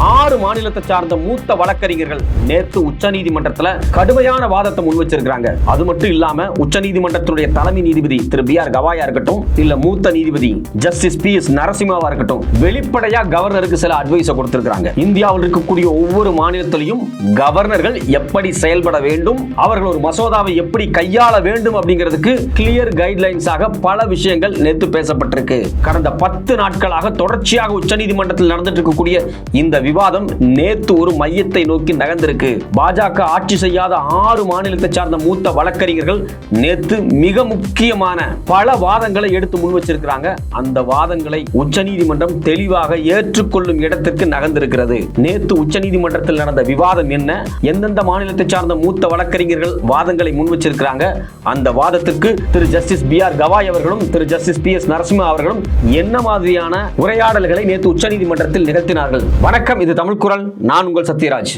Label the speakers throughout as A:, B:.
A: 6 மாநிலத்தை சார்ந்த மூத்த வழக்கறிஞர்கள் நேற்று உச்சநீதிமன்றத்தில் கடுமையான வாதத்தை முன் வச்சிருக்காங்க. அது மட்டும் இல்லாம உச்சநீதிமன்றத்தினுடைய தலைமை நீதிபதி திரு B.R. கவாயா இருக்கட்டும், இல்ல மூத்த நீதிபதி ஜஸ்டிஸ் P.S. நரசிம்மாவா இருக்கட்டும், வெளிப்படையா கவர்னருக்கு சில அட்வைஸ் கொடுத்திருக்காங்க. இந்தியாவில் இருக்கக்கூடிய ஒவ்வொரு மாநிலத்திலையும் கவர்னர்கள் எப்படி செயல்பட வேண்டும், அவர்கள் ஒரு மசோதாவை எப்படி கையாள வேண்டும் அப்படிங்கிறதுக்கு கிளியர் கைட்லைன்ஸாக பல விஷயங்கள் நேற்று பேசப்பட்டிருக்கு. கடந்த 10 நாட்களாக தொடர்ச்சியாக உச்சநீதிமன்றத்தில் நடந்துட்டு இருக்கக்கூடிய இந்த விவாதம் நேத்து ஒரு மையத்தை நோக்கி நகர்ந்திருக்கு. பாஜக ஆட்சி செய்யாத 6 மாநிலத்தை சார்ந்த மூத்த வழக்கறிஞர்கள் நேத்து மிக முக்கியமான பல வாதங்களை எடுத்து முன் வச்சிருக்காங்க. அந்த வாதங்களை உச்சநீதிமன்றம் தெளிவாக ஏற்றுக்கொள்ளும் இடத்திற்கு நகர்ந்திருக்கிறது. நேத்து உச்சநீதிமன்றத்தில் நடந்த விவாதம் என்ன, எந்தெந்த மாநிலத்தை சார்ந்த மூத்த வழக்கறிஞர்கள் வாதங்களை முன் வச்சிருக்காங்க, அந்த வாதத்துக்கு திரு ஜஸ்டிஸ் B.R. கவாய் அவர்களும் திரு ஜஸ்டிஸ் P.S. நரசிம்மா அவர்களும் என்ன மாதிரியான உரையாடல்களை நேத்து உச்சநீதிமன்றத்தில் நிகழ்த்தினார்கள். வணக்கம், இது தமிழ் குரல். நான் உங்கள் சத்யராஜ்.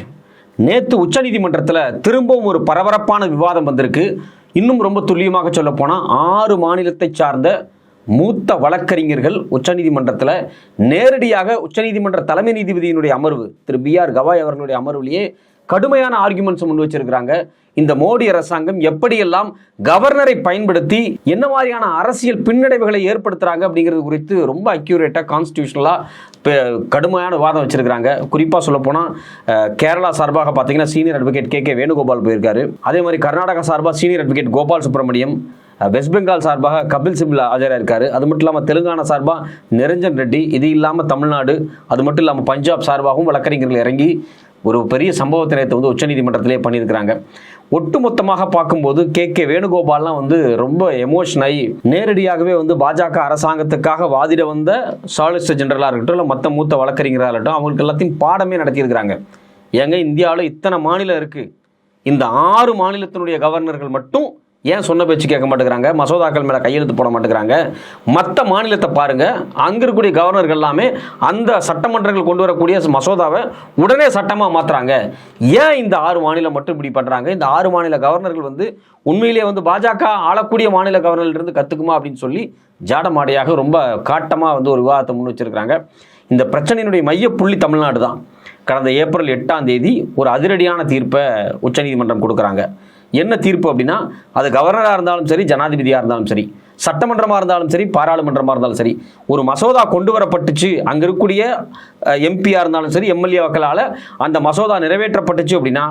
A: நேத்து உச்சநீதிமன்றத்தில் திரும்பவும் ஒரு பரபரப்பான விவாதம் வந்திருக்கு. இன்னும் ரொம்ப துல்லியமாக சொல்ல போனா 6 மாநிலத்தை சார்ந்த மூத்த வழக்கறிஞர்கள் உச்சநீதிமன்றத்தில் நேரடியாக உச்சநீதிமன்ற தலைமை நீதிபதியினுடைய அமர்வு திரு B.R. கவாய் அவர்களுடைய அமர்விலேயே கடுமையான ஆர்குமெண்ட்ஸ் முன் வச்சிருக்கிறாங்க. இந்த மோடி அரசாங்கம் எப்படியெல்லாம் கவர்னரை பயன்படுத்தி என்ன மாதிரியான அரசியல் பின்னடைவுகளை ஏற்படுத்துறாங்க அப்படிங்கிறது குறித்து ரொம்ப அக்யூரேட்டா கான்ஸ்டிடியூஷனலா கடுமையான வாதம் வச்சிருக்காங்க. குறிப்பாக சொல்ல போனால் கேரளா சார்பாக பார்த்தீங்கன்னா சீனியர் அட்வொகேட் கே வேணுகோபால் போயிருக்காரு. அதே மாதிரி கர்நாடகா சார்பாக senior advocate Gopal Subramaniam, west Bengal சார்பாக கபில் சிபில் ஆஜராக இருக்காரு. அது மட்டும் இல்லாமல் தெலுங்கானா சார்பாக நிரஞ்சன் ரெட்டி, இது இல்லாமல் தமிழ்நாடு, அது மட்டும் இல்லாமல் பஞ்சாப் சார்பாகவும் வழக்கறிஞர்கள் இறங்கி ஒரு பெரிய சம்பவத்தை நேற்று வந்து உச்சநீதிமன்றத்திலே பண்ணியிருக்கிறாங்க. ஒட்டுமொத்தமாக பார்க்கும்போது கே வேணுகோபால்லாம் வந்து ரொம்ப எமோஷன் ஆகி நேரடியாகவே வந்து பாஜக அரசாங்கத்துக்காக வாதிட வந்த சாலிசிட்டர் ஜெனரலாக இருக்கட்டும், இல்லை மற்ற மூத்த வழக்கறிஞராக இருக்கட்டும், அவங்களுக்கு எல்லாத்தையும் பாடமே நடத்தியிருக்கிறாங்க. ஏங்க, இந்தியாவில் இத்தனை மாநிலம் இருக்குது, இந்த 6 மாநிலத்தினுடைய கவர்னர்கள் மட்டும் ஏன் சொன்ன பேச்சு கேட்க மாட்டேங்கிறாங்க, மசோதாக்கள் மேலே கையெழுத்து போட மாட்டேங்கிறாங்க? மற்ற மாநிலத்தை பாருங்க, அங்கே இருக்கக்கூடிய கவர்னர்கள் எல்லாமே அந்த சட்டமன்றங்கள் கொண்டு வரக்கூடிய மசோதாவை உடனே சட்டமாக மாற்றுறாங்க. ஏன் இந்த 6 மாநிலம் மட்டும் இப்படி பண்ணுறாங்க? இந்த 6 மாநில கவர்னர்கள் வந்து உண்மையிலேயே வந்து பாஜக ஆளக்கூடிய மாநில கவர்னர்லேருந்து கற்றுக்குமா அப்படின்னு சொல்லி ஜாடமாடையாக ரொம்ப காட்டமாக வந்து ஒரு விவாதத்தை முன் வச்சிருக்கிறாங்க. இந்த பிரச்சனையினுடைய மையப்புள்ளி தமிழ்நாடு தான். கடந்த ஏப்ரல் 8ஆம் தேதி ஒரு அதிரடியான தீர்ப்பை உச்சநீதிமன்றம் கொடுக்குறாங்க. என்ன தீர்ப்பு அப்படின்னா, அது கவர்னராக இருந்தாலும் சரி, ஜனாதிபதியாக இருந்தாலும் சரி, சட்டமன்றமாக இருந்தாலும் சரி, பாராளுமன்றமாக இருந்தாலும் சரி, ஒரு மசோதா கொண்டு வரப்பட்டுச்சு, அங்கே இருக்கக்கூடிய எம்பியாக இருந்தாலும் சரி, எம்எல்ஏ மக்களால் அந்த மசோதா நிறைவேற்றப்பட்டுச்சு அப்படின்னா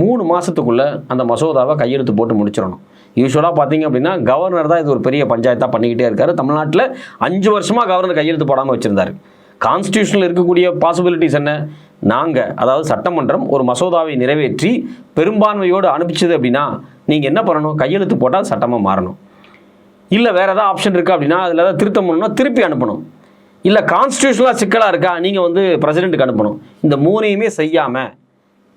A: 3 மாதத்துக்குள்ளே அந்த மசோதாவை கையெழுத்து போட்டு முடிச்சிடணும். யூஸ்வலாக பார்த்தீங்க அப்படின்னா கவர்னர் தான் இது ஒரு பெரிய பஞ்சாயத்தாக பண்ணிக்கிட்டே இருக்காரு. தமிழ்நாட்டில் 5 வருஷமாக கவர்னர் கையெழுத்து போடாமல் வச்சுருந்தார். கான்ஸ்டியூஷனில் இருக்கக்கூடிய பாசிபிலிட்டிஸ் என்ன? அதாவது சட்டமன்றம் ஒரு மசோதாவை நிறைவேற்றி பெரும்பான்மையோடு அனுப்பிச்சது அப்படின்னா நீங்கள் என்ன பண்ணணும்? கையெழுத்து போட்டால் சட்டமாக மாறணும். இல்லை வேறு ஏதாவது ஆப்ஷன் இருக்கா அப்படின்னா அதில் ஏதாவது திருத்தம் பண்ணணும்னா திருப்பி அனுப்பணும். இல்லை கான்ஸ்டியூஷனலாக சிக்கலாக இருக்கா, நீங்கள் வந்து பிரசிடென்ட்டுக்கு அனுப்பணும். இந்த 3ஐயுமே செய்யாமல்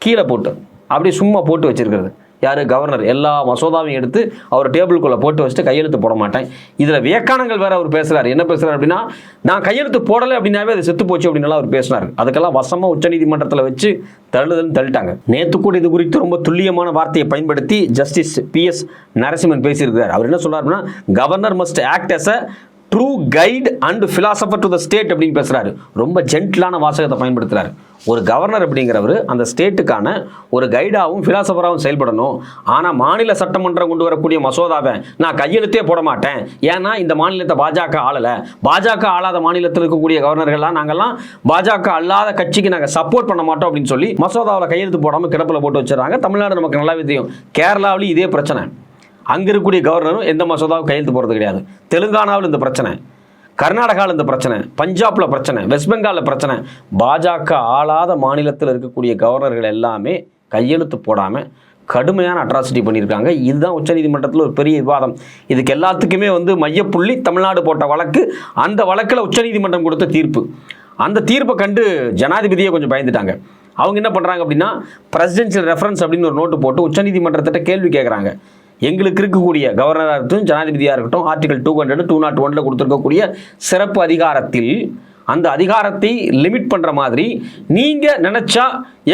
A: கீழே போட்டு அப்படியே சும்மா போட்டு வச்சிருக்கிறது யார்? கவர்னர். எல்லா மசோதாவையும் எடுத்து அவர் டேபிளுக்குள்ளே போட்டு வச்சுட்டு கையெழுத்து போட மாட்டேன். இதில் வியக்கானங்கள் வேறு அவர் பேசுகிறார். என்ன பேசுகிறார் அப்படின்னா, நான் கையெழுத்து போடலை அப்படின்னாவே அது செத்து போச்சு அப்படின்னால அவர் பேசினார். அதுக்கெல்லாம் வசமாக உச்சநீதிமன்றத்தில் வச்சு தள்ளிட்டாங்க. நேற்று கூட இது குறித்து ரொம்ப துல்லியமான வார்த்தையை பயன்படுத்தி ஜஸ்டிஸ் P.S. நரசிம்மன் பேசியிருக்கிறார். அவர் என்ன சொல்றாருன்னா, governor must act as a true guide and philosopher to the state அப்படின்னு பேசுறாரு. ரொம்ப ஜென்டிலான வாசகத்தை பயன்படுத்துறாரு. ஒரு கவர்னர் அப்படிங்கிறவர் அந்த ஸ்டேட்டுக்கான ஒரு கைடாகவும் பிலாசபராகவும் செயல்படணும். ஆனால் மாநில சட்டமன்றம் கொண்டு வரக்கூடிய மசோதாவை நான் கையெழுத்தே போட மாட்டேன், ஏன்னா இந்த மாநிலத்தை பாஜக ஆளலை, பாஜக ஆளாத மாநிலத்தில் இருக்கக்கூடிய கவர்னர்கள்லாம் நாங்கள்லாம் பாஜக அல்லாத கட்சிக்கு நாங்கள் சப்போர்ட் பண்ண மாட்டோம் அப்படின்னு சொல்லி மசோதாவில் கையெழுத்து போடாமல் கிடப்பில் போட்டு வச்சுறாங்க. தமிழ்நாடு நமக்கு நல்லாவே தெரியும். கேரளாவிலும் இதே பிரச்சனை. அங்கே இருக்கக்கூடிய கவர்னரும் எந்த மசோதாவும் கையெழுத்து போகிறது கிடையாது. தெலுங்கானாவில் இந்த பிரச்சனை, கர்நாடகாவில் இந்த பிரச்சனை, பஞ்சாபில் பிரச்சனை, வெஸ்ட் பெங்காலில் பிரச்சனை. பாஜக ஆளாத மாநிலத்தில் இருக்கக்கூடிய கவர்னர்கள் எல்லாமே கையெழுத்து போடாமல் கடுமையான அட்ராசிட்டி பண்ணியிருக்காங்க. இதுதான் உச்சநீதிமன்றத்தில் ஒரு பெரிய விவாதம். இதுக்கு எல்லாத்துக்குமே வந்து மையப்புள்ளி தமிழ்நாடு போட்ட வழக்கு. அந்த வழக்கில் உச்சநீதிமன்றம் கொடுத்த தீர்ப்பு. அந்த தீர்ப்பை கண்டு ஜனாதிபதியே கொஞ்சம் பயந்துட்டாங்க. அவங்க என்ன பண்ணுறாங்க அப்படின்னா, பிரசிடென்ஷியல் ரெஃபரன்ஸ் அப்படின்னு ஒரு நோட்டு போட்டு உச்சநீதிமன்றத்திட்ட கேள்வி கேட்குறாங்க. எங்களுக்கு இருக்கக்கூடிய கவர்னராக இருக்கட்டும், ஜனாதிபதியாக இருக்கட்டும், ஆர்டிகல் 200, 201 கொடுத்துருக்கக்கூடிய சிறப்பு அதிகாரத்தில் அந்த அதிகாரத்தை லிமிட் பண்ணுற மாதிரி நீங்கள் நினச்சா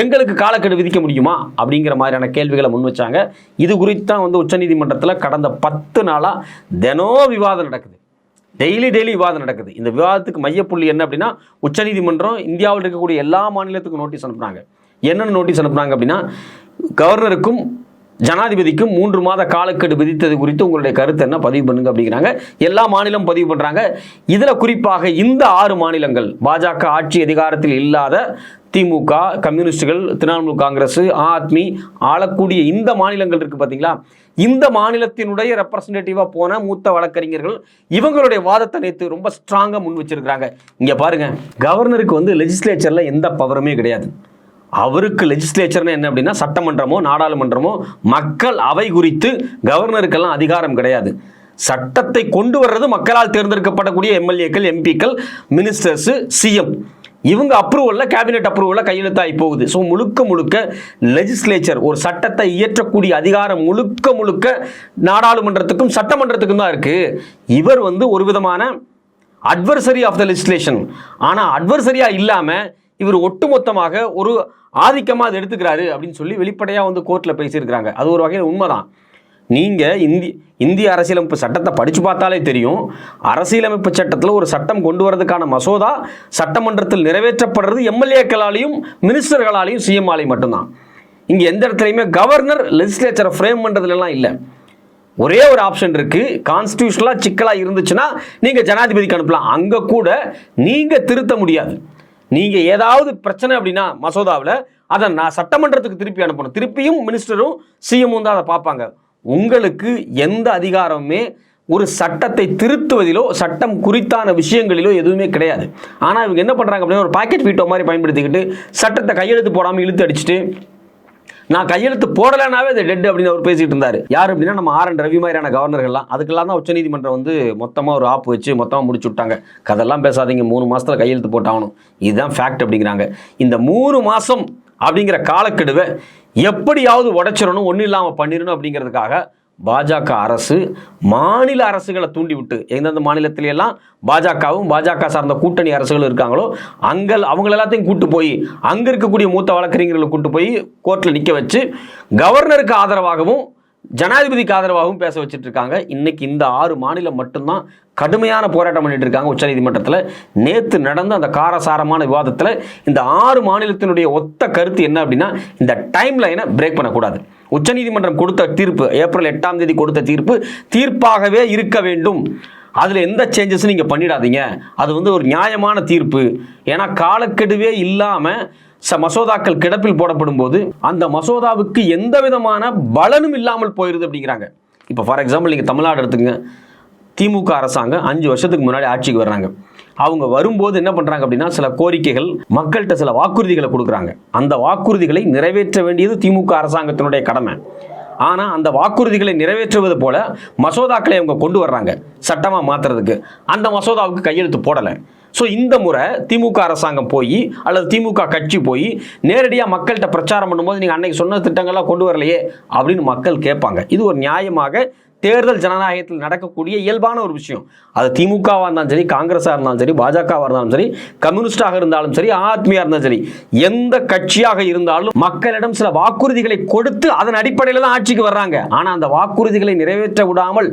A: எங்களுக்கு காலக்கெடு விதிக்க முடியுமா அப்படிங்கிற மாதிரியான கேள்விகளை முன் வச்சாங்க. இது குறித்து தான் வந்து உச்சநீதிமன்றத்தில் கடந்த 10 நாளாக தினம் விவாதம் நடக்குது. டெய்லி விவாதம் நடக்குது. இந்த விவாதத்துக்கு மையப்புள்ளி என்ன அப்படின்னா, உச்சநீதிமன்றம் இந்தியாவில் இருக்கக்கூடிய எல்லா மாநிலத்துக்கும் நோட்டீஸ் அனுப்புனாங்க. என்னென்ன நோட்டீஸ் அனுப்புனாங்க அப்படின்னா, கவர்னருக்கும் ஜனாதிபதிக்கும் 3 மாத காலக்கெடு விதித்தது குறித்து உங்களுடைய கருத்து என்ன, பதிவு பண்ணுங்க அப்படிங்கிறாங்க. எல்லா மாநிலம் பதிவு பண்றாங்க. இதுல குறிப்பாக இந்த 6 மாநிலங்கள், பாஜக ஆட்சி அதிகாரத்தில் இல்லாத திமுக, கம்யூனிஸ்டுகள், திரிணாமுல் காங்கிரஸ், ஆத்மி ஆளக்கூடிய இந்த மாநிலங்கள் இருக்கு பாத்தீங்களா, இந்த மாநிலத்தினுடைய ரெப்ரசன்டேட்டிவா போன மூத்த வழக்கறிஞர்கள் இவங்களுடைய வாதத்தை நேற்று ரொம்ப ஸ்ட்ராங்கா முன் வச்சிருக்காங்க. இங்க பாருங்க, கவர்னருக்கு வந்து லெஜிஸ்லேச்சர்ல எந்த பவருமே கிடையாது. அவருக்கு லெஜிஸ்லேச்சர்னு என்ன அப்படின்னா, சட்டமன்றமோ நாடாளுமன்றமோ மக்கள் அவை குறித்து கவர்னருக்கெல்லாம் அதிகாரம் கிடையாது. சட்டத்தை கொண்டு வர்றது மக்களால் தேர்ந்தெடுக்கப்படக்கூடிய எம்எல்ஏக்கள், எம்பிக்கள், மினிஸ்டர்ஸ், சிஎம், இவங்க அப்ரூவல்ல, கேபினெட் அப்ரூவல்ல கையெழுத்தாகி போகுது. ஸோ முழுக்க லெஜிஸ்லேச்சர், ஒரு சட்டத்தை இயற்றக்கூடிய அதிகாரம் முழுக்க நாடாளுமன்றத்துக்கும் சட்டமன்றத்துக்கும் தான் இருக்கு. இவர் வந்து ஒரு விதமான அட்வர்சரி ஆஃப் த லெஜிஸ்லேஷன். ஆனா அட்வர்சரியா இல்லாம இவர் ஒட்டுமொத்தமாக ஒரு ஆதிக்கமா அதை எடுத்துக்கிறாரு அப்படின்னு சொல்லி வெளிப்படையா வந்து கோர்ட்ல பேசியிருக்கிறாங்க. அது ஒரு வகையில் உண்மைதான். நீங்க இந்திய அரசியலமைப்பு சட்டத்தை படிச்சு பார்த்தாலே தெரியும், அரசியலமைப்பு சட்டத்தில் ஒரு சட்டம் கொண்டு வரதுக்கான மசோதா சட்டமன்றத்தில் நிறைவேற்றப்படுறது எம்எல்ஏக்களாலையும் மினிஸ்டர்களாலையும் சிஎம்ஆலையும் மட்டும்தான். இங்க எந்த இடத்துலையுமே கவர்னர் லெஜிஸ்லேச்சரை ஃப்ரேம் பண்றதுலாம் இல்லை. ஒரே ஒரு ஆப்ஷன் இருக்கு, கான்ஸ்டிடியூஷனலா சிக்கலா இருந்துச்சுன்னா நீங்க ஜனாதிபதிக்கு அனுப்பலாம். அங்க கூட நீங்க திருத்த முடியாது. நீங்க ஏதாவது பிரச்சனை அப்படின்னா மசோதாவில் அதை நான் சட்டமன்றத்துக்கு திருப்பி அனுப்பணும். திருப்பியும் மினிஸ்டரும் சிஎம்மும் தான் அதை பார்ப்பாங்க. உங்களுக்கு எந்த அதிகாரமுமே ஒரு சட்டத்தை திருத்துவதிலோ சட்டம் குறித்தான விஷயங்களிலோ எதுவுமே கிடையாது. ஆனால் இவங்க என்ன பண்றாங்க அப்படின்னா, ஒரு பாக்கெட் வீட்டோ மாதிரி பயன்படுத்திக்கிட்டு சட்டத்தை கையெழுத்து போடாமல் இழுத்து அடிச்சுட்டு, நான் கையெழுத்து போடலைனாவே அது டெட் அப்படின்னு அவர் பேசிட்டு இருந்தாரு. யார் அப்படின்னா, நம்ம RN ரவி மாதிரியான கவர்னர்கள்லாம். அதுக்கெல்லாம் தான் உச்சநீதிமன்றம் வந்து மொத்தமாக ஒரு ஆப்பு வச்சு மொத்தமாக முடிச்சு விட்டாங்க. கதெல்லாம் பேசாதீங்க, 3 மாசத்துல கையெழுத்து போட்டாகணும், இதுதான் ஃபேக்ட் அப்படிங்கிறாங்க. இந்த 3 மாசம் அப்படிங்கிற காலக்கெடுவை எப்படியாவது உடைச்சிடணும், ஒன்றும் இல்லாமல் பண்ணிடணும் அப்படிங்கிறதுக்காக பாஜக அரசு மாநில அரசுகளை தூண்டி விட்டு, எந்தெந்த மாநிலத்திலெல்லாம் பாஜகவும் பாஜக சார்ந்த கூட்டணி அரசுகள் இருக்காங்களோ அவங்க எல்லாத்தையும் கூட்டு போய் அங்க இருக்கக்கூடிய மூத்த வழக்கறிஞர்களை கூட்டு போய் கோர்ட்ல நிக்க வச்சு கவர்னருக்கு ஆதரவாகவும் ஜனாதிபதிக்கு ஆதரவாகவும் பேச வச்சுட்டு இருக்காங்க. இன்னைக்கு இந்த 6 மாநிலம் மட்டும்தான் கடுமையான போராட்டம் பண்ணிட்டு இருக்காங்க உச்சநீதிமன்றத்தில். நேற்று நடந்த அந்த காரசாரமான விவாதத்தில் இந்த 6 மாநிலத்தினுடைய ஒத்த கருத்து என்ன அப்படின்னா, இந்த டைம் லைனை பிரேக் பண்ணக்கூடாது. உச்சநீதிமன்றம் கொடுத்த தீர்ப்பு, ஏப்ரல் 8ஆம் தேதி கொடுத்த தீர்ப்பாகவே இருக்க வேண்டும். அதில் எந்த சேஞ்சஸும் நீங்கள் பண்ணிடாதீங்க. அது வந்து ஒரு நியாயமான தீர்ப்பு. ஏன்னா காலக்கெடுவே இல்லாமல் மசோதாக்கள் கிடப்பில் போடப்படும் போது அந்த மசோதாவுக்கு எந்த விதமான பலனும் இல்லாமல் போயிருது அப்படிங்கிறாங்க. இப்போ ஃபார் எக்ஸாம்பிள் நீங்கள் தமிழ்நாடு எடுத்துங்க. திமுக அரசாங்கம் 5 வருஷத்துக்கு முன்னாடி ஆட்சிக்கு வர்றாங்க. அவங்க வரும்போது என்ன பண்றாங்க அப்படின்னா, சில கோரிக்கைகள், மக்கள்கிட்ட சில வாக்குறுதிகளை கொடுக்குறாங்க. அந்த வாக்குறுதிகளை நிறைவேற்ற வேண்டியது திமுக அரசாங்கத்தினுடைய கடமை. ஆனா அந்த வாக்குறுதிகளை நிறைவேற்றுவது போல மசோதாக்களை அவங்க கொண்டு வர்றாங்க சட்டமா மாத்துறதுக்கு. அந்த மசோதாவுக்கு கையெழுத்து போடலை. ஸோ இந்த முறை திமுக அரசாங்கம் போய் அல்லது திமுக கட்சி போய் நேரடியாக மக்கள்கிட்ட பிரச்சாரம் பண்ணும்போது நீங்கள் அன்னைக்கு சொன்ன திட்டங்கள்லாம் கொண்டு வரலையே அப்படின்னு மக்கள் கேட்பாங்க. இது ஒரு நியாயமாக தேர்தல் ஜனநாயகத்தில் நடக்கக்கூடிய இயல்பான ஒரு விஷயம். அது திமுகவாக இருந்தாலும் சரி, காங்கிரஸாக இருந்தாலும் சரி, பாஜகவாக இருந்தாலும் சரி, கம்யூனிஸ்டாக இருந்தாலும் சரி, ஆத்மியாக இருந்தாலும் சரி, எந்த கட்சியாக இருந்தாலும் மக்களிடம் சில வாக்குறுதிகளை கொடுத்து அதன் அடிப்படையில் தான் ஆட்சிக்கு வர்றாங்க. ஆனால் அந்த வாக்குறுதிகளை நிறைவேற்ற விடாமல்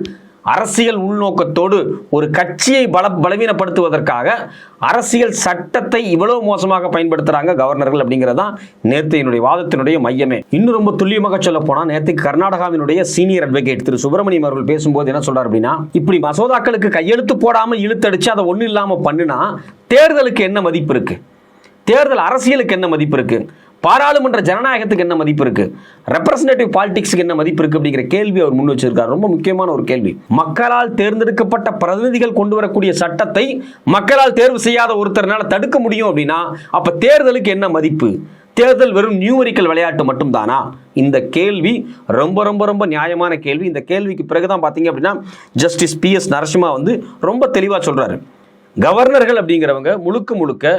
A: அரசியல் உள்நோக்கத்தோடு ஒரு கட்சியை பலவீனப்படுத்துவதற்காக அரசியல் சட்டத்தை இவ்வளவு மோசமாக பயன்படுத்துறாங்க கவர்னர்கள் அப்படிங்கிறதான் நேற்றையினுடைய வாதத்தினுடைய மையமே. இன்னும் ரொம்ப துல்லியமாக சொல்ல போனா, நேற்று கர்நாடகாவினுடைய சீனியர் அட்வொகேட் திரு சுப்பிரமணியம் அவர்கள் பேசும்போது என்ன சொல்றாரு அப்படின்னா, இப்படி மசோதாக்களுக்கு கையெழுத்து போடாமல் இழுத்தடிச்சு அதை ஒன்றும் இல்லாமல் பண்ணுனா தேர்தலுக்கு என்ன மதிப்பு இருக்கு, தேர்தல் அரசியலுக்கு என்ன மதிப்பு இருக்கு, பாராளுமன்ற ஜனநாயகத்துக்கு என்ன மதிப்பு இருக்கு, ரெப்ரசன்டேட்டிவ் பாலிடிக்ஸ்க்கு என்ன மதிப்பு இருக்கு அப்படிங்கிற கேள்வி அவர் முன் வச்சிருக்காரு. ரொம்ப முக்கியமான ஒரு கேள்வி. மக்களால் தேர்ந்தெடுக்கப்பட்ட பிரதிநிதிகள் கொண்டு வரக்கூடிய சட்டத்தை மக்களால் தேர்வு செய்யாத ஒருத்தர்னால தடுக்க முடியும் அப்படின்னா அப்ப தேர்தலுக்கு என்ன மதிப்பு? தேர்தல் வெறும் நியூமரிக்கல் விளையாட்டு மட்டும் தானா? இந்த கேள்வி ரொம்ப ரொம்ப ரொம்ப நியாயமான கேள்வி. இந்த கேள்விக்கு பிறகுதான் பாத்தீங்க அப்படின்னா ஜஸ்டிஸ் PS நரசிம்மா வந்து ரொம்ப தெளிவா சொல்றாரு. கவர்னர்கள் அப்படிங்கிறவங்க முழுக்க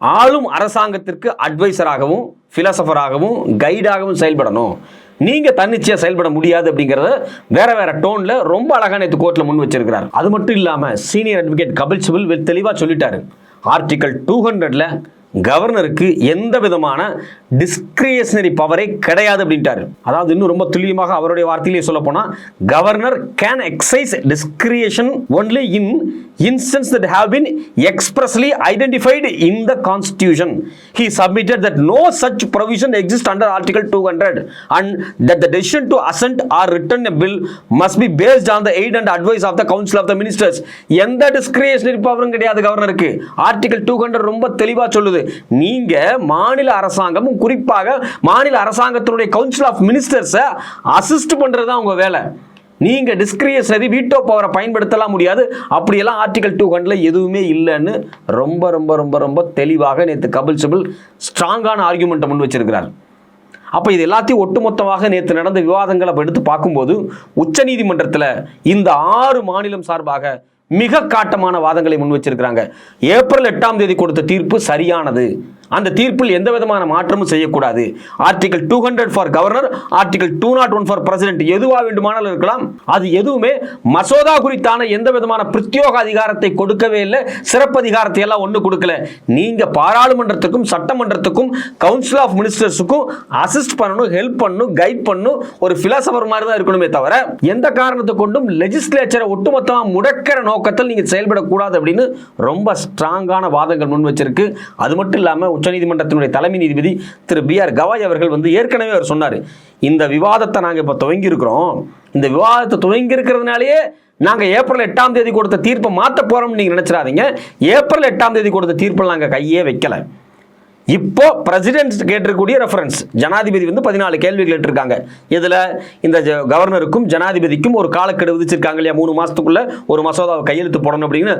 A: ஆளும் அரசாங்கத்திற்கு அட்வைசராகவும் பிலாசபராகவும் கைடாகவும் செயல்படணும். நீங்க தன்னிச்சையா செயல்பட முடியாது அப்படிங்கறத வேற டோன்ல ரொம்ப அழகா நேத்து கோர்ட்ல முன் வச்சிருக்கிறார். அது மட்டும் இல்லாம சீனியர் அட்வொகேட் கபில் சிபல் தெளிவா சொல்லிட்டாரு. ஆர்டிகல் 200ல கவர்னருக்கு எந்த விதமான டிஸ்கிரிஷனரி பவரே கிடையாது அப்படின்ட்டாரு. அதாவது இன்னும் ரொம்ப துல்லியமாக அவருடைய வார்த்தையிலே சொல்ல போனா, governor can exercise discretion only in instance that have been expressly identified in the constitution. He submitted that no such provision exists under article 200 and that the decision to assent or return a bill must be based on the aid and advice of the council of the ministers. எந்த discretionary பவரும் கிடையாது கவர்னருக்கு. Article 200 ரொம்ப தெளிவா சொல்லுது, நீங்க மாநில அரசாங்கமும் குறிப்பாக மாநில அரசாங்கத்தினுடைய கவுன்சில் ஆஃப் மினிஸ்டர்ஸ் அசிஸ்ட் பண்றதுதான் உங்க வேலை. நீங்க டிஸ்கிரிஷனரி வீட்டோ பவரை பயன்படுத்தலாம் முடியாது. அப்படியெல்லாம் ஆர்டிகல் 200 எதுவுமே இல்லைன்னு ரொம்ப ரொம்ப ரொம்ப ரொம்ப தெளிவாக நேற்று கபில் சிபல் ஸ்ட்ராங்கான ஆர்குமெண்ட்டை முன் வச்சிருக்கிறார். அப்போ இது எல்லாத்தையும் ஒட்டுமொத்தமாக நேற்று நடந்த விவாதங்களை எடுத்து பார்க்கும்போது உச்சநீதிமன்றத்தில் இந்த 6 மாநிலம் சார்பாக மிக காட்டமான வாதங்களை முன் வச்சிருக்கிறாங்க. ஏப்ரல் 8ஆம் தேதி கொடுத்த தீர்ப்பு சரியானது. அந்த தீர்ப்பில் எந்த விதமான மாற்றமும் செய்யக்கூடாது. Article 200 for governor, article 201 for president, எதுவா வேண்டுமானாலும் இருக்கலாம். அது எதுவுமே மசோதா குறித்தான எந்த விதமான பிரத்யோக அதிகாரத்தை கொடுக்கவே இல்லை. சிறப்பு அதிகாரத்தை எல்லாம் ஒண்ணு கொடுக்கல. நீங்க பாராளுமன்றத்துக்கும் சட்டமன்றத்துக்கும் கவுன்சில் ஆஃப் மினிஸ்டர்ஸுக்கும் அசிஸ்ட் பண்ணணும், ஹெல்ப் பண்ணணும், கைட் பண்ணணும், ஒரு பிலாசபர் மாதிரி தான் இருக்கணுமே தவிர எந்த காரணத்தை கொண்டும் லெஜிஸ்லேச்சரை ஒட்டுமொத்தமாக முடக்கிற நோக்கத்தில் நீங்க செயல்படக்கூடாது அப்படின்னு ரொம்ப ஸ்ட்ராங்கான வாதங்கள் முன் வச்சிருக்கு. அது மட்டும் இல்லாமல் உச்சநீதிமன்றத்தினுடைய தலைமை நீதிபதி திரு பிஆர் கவாய் அவர்கள் ஏற்கனவே அவர் சொன்னார், இந்த விவாதத்தை நாங்கள் இப்போ துவங்கி இருக்கிறோம், இந்த விவாதத்தை துவங்கி இருக்கிறதுனாலேயே நாங்கள் ஏப்ரல் 8ஆம் தேதி கொடுத்த தீர்ப்பை மாற்ற போறோம்னு நீங்க நினைச்சிடாதீங்க. ஏப்ரல் 8ஆம் தேதி கொடுத்த தீர்ப்பில் நாங்கள் கையே வைக்கல. இப்போ பிரசிடென்ட் கேட்டிருக்கக்கூடிய ரெஃபரன்ஸ் ஜனாதிபதி 14 கேள்விகள் கேட்டிருக்காங்க. இதுல இந்த கவர்னருக்கும் ஜனாதிபதிக்கும் ஒரு காலக்கெடு விதிச்சிருக்காங்க இல்லையா, 3 மாசத்துக்குள்ள ஒரு மசோதாவை கையெழுத்து போடணும் அப்படின்னு.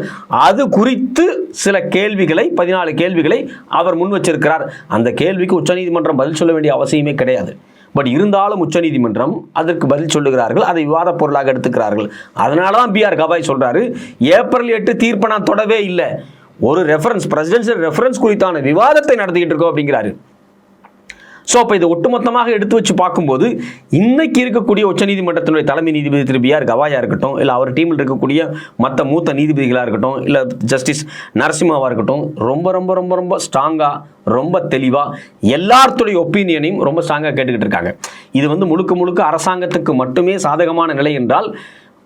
A: அது குறித்து சில கேள்விகளை 14 கேள்விகளை அவர் முன் வச்சிருக்கிறார். அந்த கேள்விக்கு உச்சநீதிமன்றம் பதில் சொல்ல வேண்டிய அவசியமே கிடையாது. பட் இருந்தாலும் உச்சநீதிமன்றம் அதற்கு பதில் சொல்லுகிறார்கள், அதை விவாத பொருளாக எடுத்துக்கிறார்கள். அதனால தான் பிஆர் கவாய் சொல்றாரு, ஏப்ரல் 8 தீர்ப்பை நான் தொடவே இல்லை, ஒரு ரெஃபரன்ஸ் பிரசிடென்ஷியல் ரெஃபரன்ஸ் குறித்தான விவாதத்தை நடத்திக்கிட்டு இருக்கோம் அப்படிங்கிறாரு. ஸோ அப்போ இதை ஒட்டுமொத்தமாக எடுத்து வச்சு பார்க்கும்போது இன்னைக்கு இருக்கக்கூடிய உச்சநீதிமன்றத்தினுடைய தலைமை நீதிபதி திரு பிஆர் கவாயா இருக்கட்டும், இல்லை அவர் டீமில் இருக்கக்கூடிய மற்ற மூத்த நீதிபதிகளாக இருக்கட்டும், இல்லை ஜஸ்டிஸ் நரசிம்மாவாக இருக்கட்டும், ரொம்ப ரொம்ப ரொம்ப ரொம்ப ஸ்ட்ராங்காக, ரொம்ப தெளிவாக எல்லாத்துடைய ஒப்பீனியனையும் ரொம்ப ஸ்ட்ராங்காக கேட்டுக்கிட்டு இருக்காங்க. இது முழுக்க முழுக்க அரசாங்கத்துக்கு மட்டுமே சாதகமான நிலை என்றால்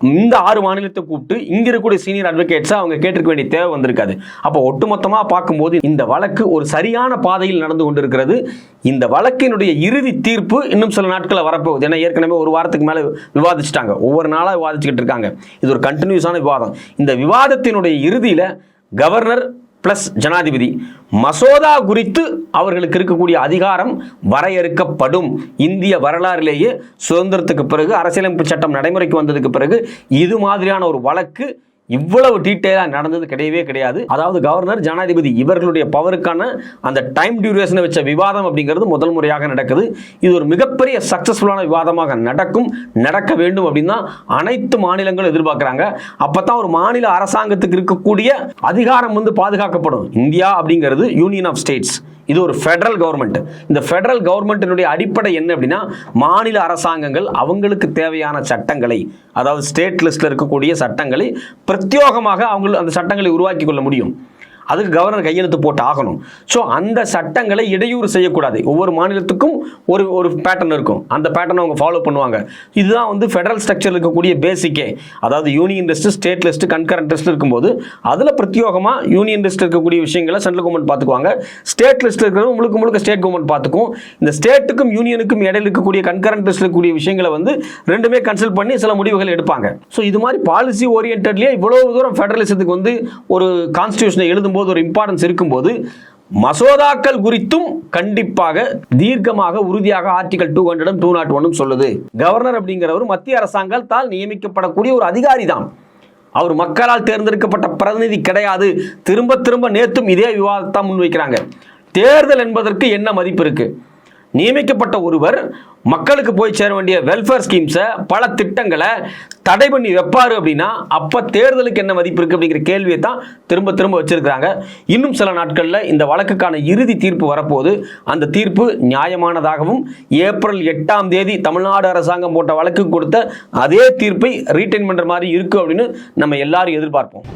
A: இந்த 6 மாநிலத்தை கூப்பிட்டு இங்க இருக்கக்கூடிய சீனியர் அட்வொகேட்ஸ் அவங்க கேட்டிருக்க வேண்டிய தேவை வந்திருக்காது. அப்போ ஒட்டுமொத்தமா பார்க்கும்போது இந்த வழக்கு ஒரு சரியான பாதையில் நடந்து கொண்டிருக்கிறது. இந்த வழக்கினுடைய இறுதி தீர்ப்பு இன்னும் சில நாட்களில் வரப்போகுது. ஏன்னா ஏற்கனவே ஒரு வாரத்துக்கு மேலே விவாதிச்சுட்டாங்க, ஒவ்வொரு நாளாக விவாதிச்சுக்கிட்டு இருக்காங்க. இது ஒரு கண்டினியூஸான விவாதம். இந்த விவாதத்தினுடைய இறுதியில கவர்னர் பிளஸ் ஜனாதிபதி மசோதா குறித்து அவர்களுக்கு இருக்கக்கூடிய அதிகாரம் வரையறுக்கப்படும். இந்திய வரலாறிலேயே சுதந்திரத்துக்கு பிறகு அரசியலமைப்பு சட்டம் நடைமுறைக்கு வந்ததுக்கு பிறகு இது மாதிரியான ஒரு வழக்கு இவ்வளவு டீட்டெயிலாக நடந்தது கிடையவே கிடையாது. அதாவது கவர்னர் ஜனாதிபதி இவர்களுடைய பவருக்கான அந்த டைம் டியூரேஷனை வச்ச விவாதம் அப்படிங்கிறது முதல் முறையாக நடக்குது. இது ஒரு மிகப்பெரிய சக்சஸ்ஃபுல்லான விவாதமாக நடக்க வேண்டும் அப்படின்னு தான் அனைத்து மாநிலங்களும் எதிர்பார்க்குறாங்க. அப்பதான் ஒரு மாநில அரசாங்கத்துக்கு இருக்கக்கூடிய அதிகாரம் பாதுகாக்கப்படும். இந்தியா அப்படிங்கிறது யூனியன் ஆஃப் ஸ்டேட்ஸ், இது ஒரு ஃபெடரல் கவர்மெண்ட். இந்த ஃபெடரல் கவர்மெண்ட்டினுடைய அடிப்படை என்ன அப்படின்னா, மாநில அரசாங்கங்கள் அவங்களுக்கு தேவையான சட்டங்களை, அதாவது ஸ்டேட் லிஸ்ட்ல இருக்கக்கூடிய சட்டங்களை பிரத்யோகமாக அவங்க அந்த சட்டங்களை உருவாக்கி கொள்ள முடியும். அதுக்கு கவர்னர் கையெழுத்து போட்டு ஆகணும். ஸோ அந்த சட்டங்களை இடையூறு செய்யக்கூடாது. ஒவ்வொரு மாநிலத்துக்கும் ஒரு பேட்டர்ன் இருக்கும், அந்த பேட்டர்னை அவங்க ஃபாலோ பண்ணுவாங்க. இதுதான் ஃபெடரல் ஸ்ட்ரக்சர் இருக்கக்கூடிய பேசிக்கே. அதாவது union list, state list, concurrent list இருக்கும்போது அதில் பிரத்யோகமாக யூனியன் லிஸ்ட் இருக்கக்கூடிய விஷயங்களை சென்ட்ரல் கவர்மெண்ட் பார்த்துக்குவாங்க. ஸ்டேட் லிஸ்ட் இருக்கிறது முழுக்க முழுக்க ஸ்டேட் கவர்மெண்ட் பார்த்துக்கும். இந்த ஸ்டேட்டுக்கும் யூனியனுக்கும் இடையில இருக்கக்கூடிய கன்கரண்ட் லிஸ்ட் இருக்கக்கூடிய விஷயங்களை ரெண்டுமே கன்சல்ட் பண்ணி சில முடிவுகள் எடுப்பாங்க. ஸோ இது மாதிரி பாலிசி ஓரியன்ட்லேயே இவ்வளவு தூரம் ஃபெடரலிசத்துக்கு ஒரு கான்ஸ்டிடியூஷனை எழுதும் ஒரு இம்பார்ட்டன்ஸ் இருக்கும்போது மசோதாக்கள் குறித்தும் கண்டிப்பாக தீர்க்கமாக உறுதியாக ஆர்டிகல் 200 201 சொல்லுது. கவர்னர் அப்படிங்கிறவர் மத்திய அரசாங்கத்தால் நியமிக்கப்படக்கூடிய ஒரு அதிகாரி தான். அவர் மக்களால் தேர்ந்தெடுக்கப்பட்ட பிரதிநிதி கிடையாது. திரும்ப திரும்ப நேத்தும் இதே விவாதத்தை முன்வைக்கிறாங்க. தேர்தல் என்பதற்கு என்ன மதிப்பு இருக்கு? நியமிக்கப்பட்ட ஒருவர் மக்களுக்கு போய் சேர வேண்டிய வெல்ஃபேர் ஸ்கீம்ஸை, பல திட்டங்களை தடை பண்ணி வைப்பாரு அப்படின்னா அப்ப தேர்தலுக்கு என்ன மதிப்பு இருக்கு அப்படிங்கிற கேள்வியை தான் திரும்ப திரும்ப வச்சிருக்காங்க. இன்னும் சில நாட்கள்ல இந்த வழக்குக்கான இறுதி தீர்ப்பு வரப்போது. அந்த தீர்ப்பு நியாயமானதாகவும் ஏப்ரல் 8ஆம் தேதி தமிழ்நாடு அரசாங்கம் போட்ட வழக்கு கொடுத்த அதே தீர்ப்பை ரீட்டைன் பண்ற மாதிரி இருக்கு அப்படின்னு நம்ம எல்லாரும் எதிர்பார்ப்போம்.